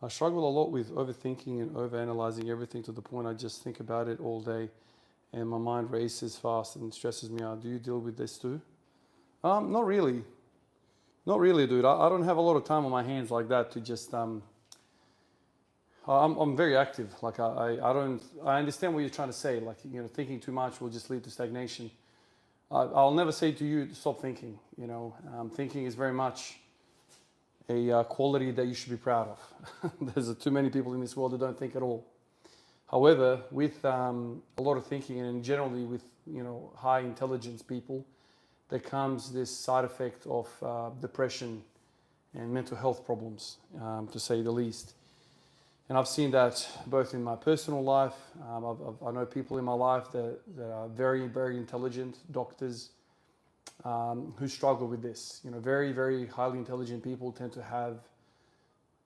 I struggle a lot with overthinking and overanalyzing everything to the point I just think about it all day and my mind races fast and stresses me out. Do you deal with this too? Not really. Not really, dude. I don't have a lot of time on my hands like that to just I'm very active. Like I don't I understand what you're trying to say. Like, thinking too much will just lead to stagnation. I'll never say to you to stop thinking. Thinking is very much a quality that you should be proud of. There's too many people in this world that don't think at all. However, with a lot of thinking and generally with high intelligence people, there comes this side effect of depression and mental health problems, to say the least. And I've seen that both in my personal life. I know people in my life that are very, very intelligent doctors who struggle with this. Very, very highly intelligent people tend to have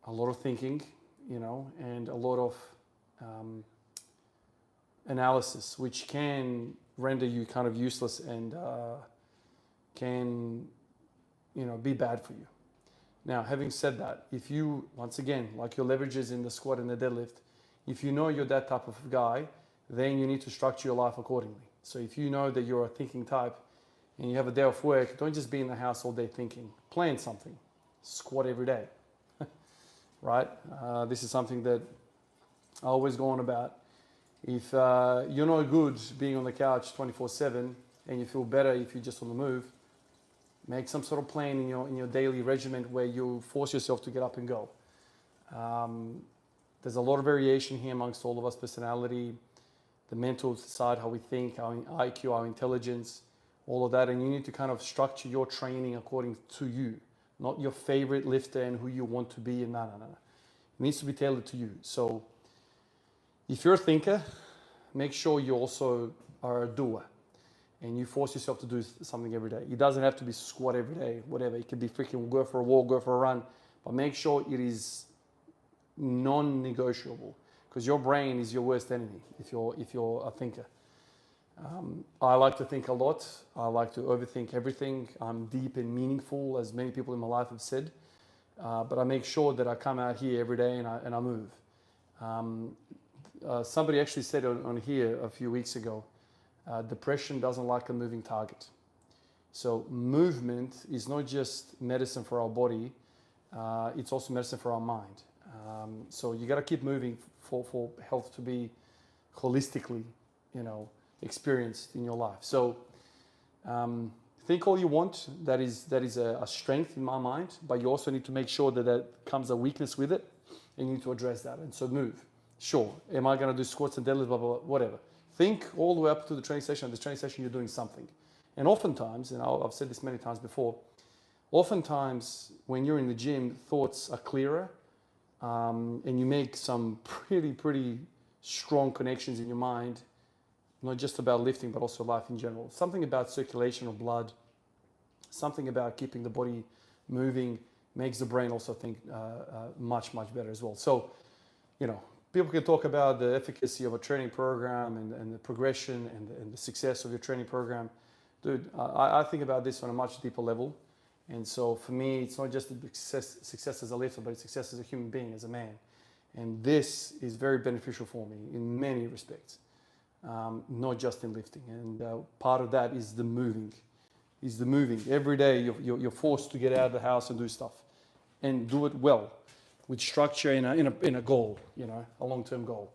a lot of thinking, and a lot of analysis, which can render you kind of useless and can, be bad for you. Now, having said that, if you, once again, like your leverages in the squat and the deadlift, if you know you're that type of guy, then you need to structure your life accordingly. So if you know that you're a thinking type and you have a day off work, don't just be in the house all day thinking. Plan something. Squat every day, right? This is something that I always go on about. If you're not good being on the couch 24/7 and you feel better if you're just on the move, make some sort of plan in your daily regimen where you force yourself to get up and go. There's a lot of variation here amongst all of us: personality, the mental side, how we think, our IQ, our intelligence, all of that. And you need to kind of structure your training according to you, not your favorite lifter and who you want to be. And no. It needs to be tailored to you. So if you're a thinker, make sure you also are a doer. And you force yourself to do something every day. It doesn't have to be squat every day, whatever. It could be freaking go for a walk, go for a run. But make sure it is non-negotiable, because your brain is your worst enemy if you're a thinker. I like to think a lot. I like to overthink everything. I'm deep and meaningful, as many people in my life have said. But I make sure that I come out here every day and I move. Somebody actually said on here a few weeks ago, depression doesn't like a moving target. So movement is not just medicine for our body, it's also medicine for our mind. So you got to keep moving for health to be holistically, experienced in your life. So think all you want. That is a strength in my mind, but you also need to make sure that comes a weakness with it, and you need to address that. And so move. Sure, am I going to do squats and deadlifts, blah, blah, blah, whatever. Think all the way up to the training session. At the training session, you're doing something. And oftentimes, and I've said this many times before, oftentimes when you're in the gym, thoughts are clearer, and you make some pretty strong connections in your mind, not just about lifting, but also life in general. Something about circulation of blood, something about keeping the body moving makes the brain also think much better as well. So, people can talk about the efficacy of a training program and the progression and the success of your training program. Dude, I think about this on a much deeper level. And so for me, it's not just the success as a lifter, but it's success as a human being, as a man. And this is very beneficial for me in many respects, not just in lifting. And part of that is the moving. Every day you're forced to get out of the house and do stuff, and do it well, with structure in a goal, a long-term goal.